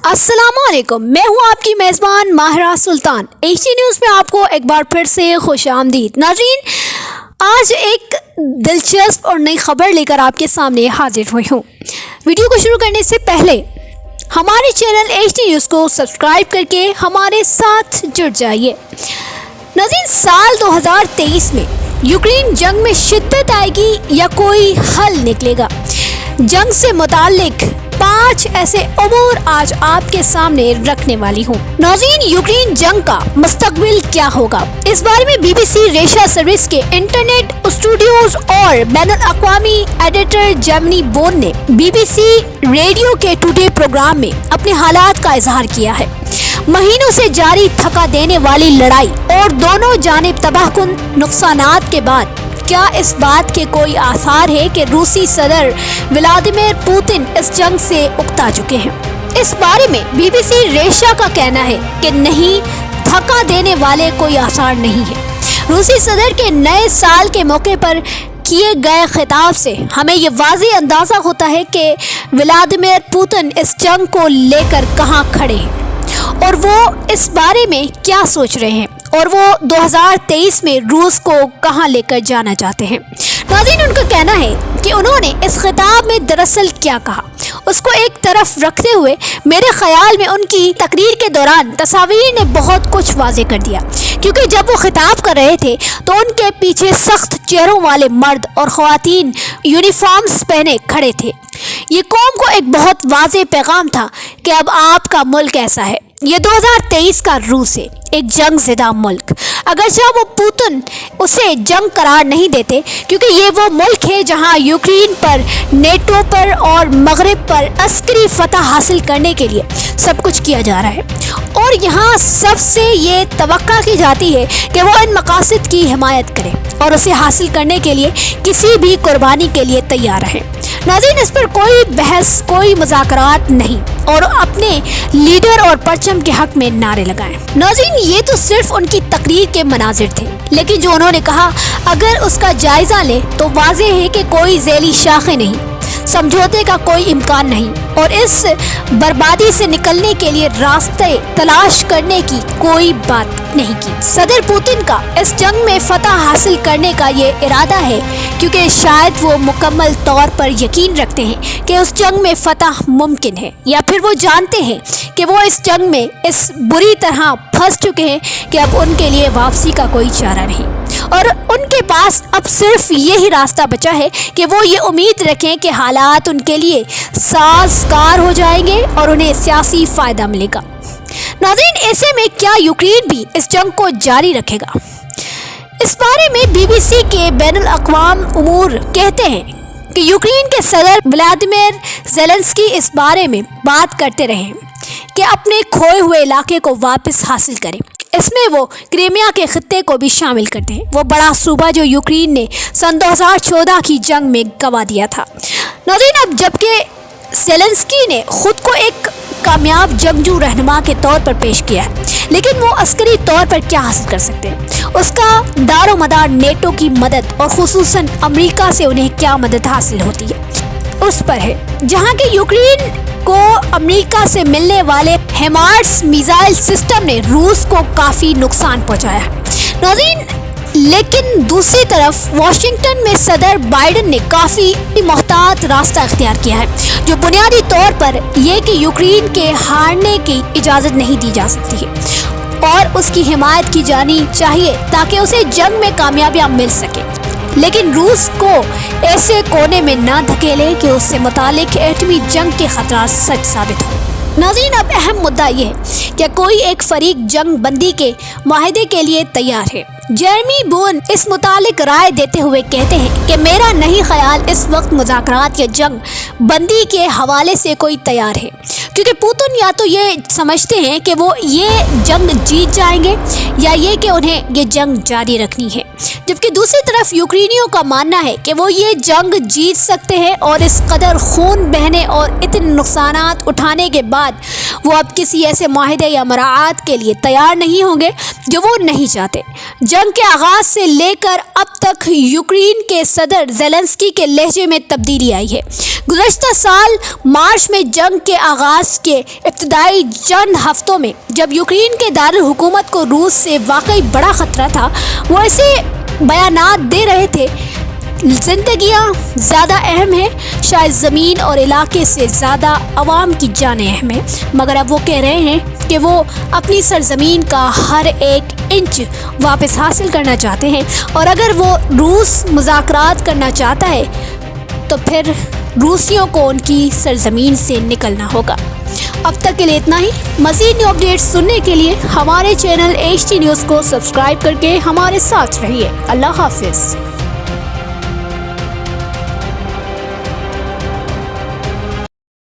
अस्सलाम वालेकुम, मैं हूँ आपकी मेज़बान माहिरा सुल्तान। एचटी न्यूज़ में आपको एक बार फिर से खुश आमदीद। नाज़रीन, आज एक दिलचस्प और नई खबर लेकर आपके सामने हाजिर हुई हूँ। वीडियो को शुरू करने से पहले हमारे चैनल एचटी न्यूज़ को सब्सक्राइब करके हमारे साथ जुड़ जाइए। नाज़रीन, साल 2023 में यूक्रेन जंग में शिद्दत आएगी या कोई हल निकलेगा? जंग से मुताल्लिक 5 ऐसे उमूर आज आपके सामने रखने वाली हूँ। नाज़रीन, यूक्रेन जंग का मुस्तकबिल क्या होगा, इस बारे में बीबीसी रेशा सर्विस के इंटरनेट स्टूडियोज और बैनुल-अक़वामी एडिटर जेमिनी बोन ने बीबीसी रेडियो के टुडे प्रोग्राम में अपने हालात का इजहार किया है। महीनों से जारी थका देने वाली लड़ाई और दोनों जानिब तबाहकुन नुकसानात के बाद क्या इस बात के कोई आसार है कि रूसी सदर व्लादिमीर पुतिन इस जंग से उकता चुके हैं? इस बारे में बीबीसी रेशा का कहना है कि नहीं, थका देने वाले कोई आसार नहीं है। रूसी सदर के नए साल के मौके पर किए गए खिताब से हमें ये वाज़ेह अंदाज़ा होता है कि व्लादिमीर पुतिन इस जंग को लेकर कहाँ खड़े हैं और वो इस बारे में क्या सोच रहे हैं और वो 2023 में रूस को कहां लेकर जाना चाहते हैं। नाज़रीन, उनका कहना है कि उन्होंने इस खिताब में दरअसल क्या कहा, उसको एक तरफ रखते हुए मेरे ख्याल में उनकी तकरीर के दौरान तस्वीर ने बहुत कुछ वाज़ेह कर दिया, क्योंकि जब वो खिताब कर रहे थे तो उनके पीछे सख्त चेहरों वाले मर्द और ख़वातीन यूनिफॉर्म्स पहने खड़े थे। ये कौम को एक बहुत वाज़ेह पैगाम था कि अब आपका मुल्क ऐसा है। ये 2023 का रूस है, एक जंग ज़िदा मुल्क। अगरचे वो पुतिन उसे जंग करार नहीं देते, क्योंकि ये वो मुल्क है जहां यूक्रेन पर, नेटो पर और मगरिब पर अस्करी फतह हासिल करने के लिए सब कुछ किया जा रहा है और यहाँ सबसे ये तवक्का की जाती है कि वो इन मकासद की हिमायत करे और उसे हासिल करने के लिए किसी भी कुर्बानी के लिए तैयार रहे। नाज़रीन, इस पर कोई बहस, कोई मुज़ाकरात नहीं और अपने लीडर और परचम के हक में नारे लगाएं। नाज़रीन, ये तो सिर्फ उनकी तकरीर के मनाजिर थे, लेकिन जो उन्होंने कहा अगर उसका जायज़ा लें तो वाज़ेह है कि कोई ज़ैली शाखें नहीं, समझौते का कोई इम्कान नहीं और इस बर्बादी से निकलने के लिए रास्ते तलाश करने की कोई बात नहीं की। सदर पुतिन का इस जंग में फतह हासिल करने का ये इरादा है, क्योंकि शायद वो मुकम्मल तौर पर यकीन रखते हैं कि उस जंग में फतह मुमकिन है, या फिर वो जानते हैं कि वो इस जंग में इस बुरी तरह फंस चुके हैं कि अब उनके लिए वापसी का कोई चारा नहीं और उनके पास अब सिर्फ यही रास्ता बचा है कि वो ये उम्मीद रखें कि हालात उनके लिए साजगार हो जाएंगे और उन्हें सियासी फ़ायदा मिलेगा। नाज़रीन, ऐसे में क्या यूक्रेन भी इस जंग को जारी रखेगा? इस बारे में बीबीसी के बैनुल-अक़वाम उमूर कहते हैं कि यूक्रेन के सदर व्लादिमीर ज़ेलेंस्की इस बारे में बात करते रहे कि अपने खोए हुए इलाके को वापस हासिल करें। इसमें वो क्रीमिया के खित्ते को भी शामिल करते हैं, वो बड़ा सूबा जो यूक्रेन ने सन 2014 की जंग में गंवा दिया था। नाज़रीन, अब जबकि ज़ेलेंस्की ने खुद को एक कामयाब जंगजू रहनुमा के तौर पर पेश किया है, लेकिन वो अस्करी तौर पर क्या हासिल कर सकते हैं? उसका दारो मदार नेटो की मदद और खुसूसन अमेरिका से उन्हें क्या मदद हासिल होती है उस पर है, जहाँ के यूक्रेन को अमेरिका से मिलने वाले हैमार्स मिसाइल सिस्टम ने रूस को काफ़ी नुकसान पहुँचाया है। नाज़रीन, लेकिन दूसरी तरफ वाशिंगटन में सदर बाइडेन ने काफ़ी मोहतात रास्ता इख्तियार किया है, जो बुनियादी तौर पर यह कि यूक्रेन के हारने की इजाज़त नहीं दी जा सकती है और उसकी हिमायत की जानी चाहिए ताकि उसे जंग में कामयाबियाँ मिल सके, लेकिन रूस को ऐसे कोने में ना धकेले कि उससे मुतालिक एटमी जंग के खतरा सच साबित हो। नाज़रीन, अब अहम मुद्दा ये है कि कोई एक फरीक जंग बंदी के माहिदे के लिए तैयार है। जेरेमी बोन इस मुतालिक राय देते हुए कहते हैं कि मेरा नहीं ख्याल इस वक्त मुज़ाकरात या जंग बंदी के हवाले से कोई तैयार है, क्योंकि पुतिन या तो ये समझते हैं कि वो ये जंग जीत जाएंगे या ये कि उन्हें ये जंग जारी रखनी है, जबकि दूसरी तरफ यूक्रेनियों का मानना है कि वो ये जंग जीत सकते हैं और इस कदर खून बहने और इतने नुकसानात उठाने के बाद वो अब किसी ऐसे माहिदे या मराआत के लिए तैयार नहीं होंगे جو وہ نہیں چاہتے۔ جنگ کے آغاز سے لے کر اب تک یوکرین کے صدر زیلنسکی کے لہجے میں تبدیلی آئی ہے۔ گزشتہ سال مارچ میں جنگ کے آغاز کے ابتدائی چند ہفتوں میں جب یوکرین کے دارالحکومت کو روس سے واقعی بڑا خطرہ تھا، وہ ایسے بیانات دے رہے تھے: زندگیاں زیادہ اہم ہیں، شاید زمین اور علاقے سے زیادہ عوام کی جانیں اہم ہیں۔ مگر اب وہ کہہ رہے ہیں کہ وہ اپنی سرزمین کا ہر ایک انچ واپس حاصل کرنا چاہتے ہیں، اور اگر وہ روس مذاکرات کرنا چاہتا ہے تو پھر روسیوں کو ان کی سرزمین سے نکلنا ہوگا۔ اب تک کے لیے اتنا ہی۔ مزید نیو اپڈیٹس سننے کے لیے ہمارے چینل HT نیوز کو سبسکرائب کر کے ہمارے ساتھ رہیے۔ اللہ حافظ۔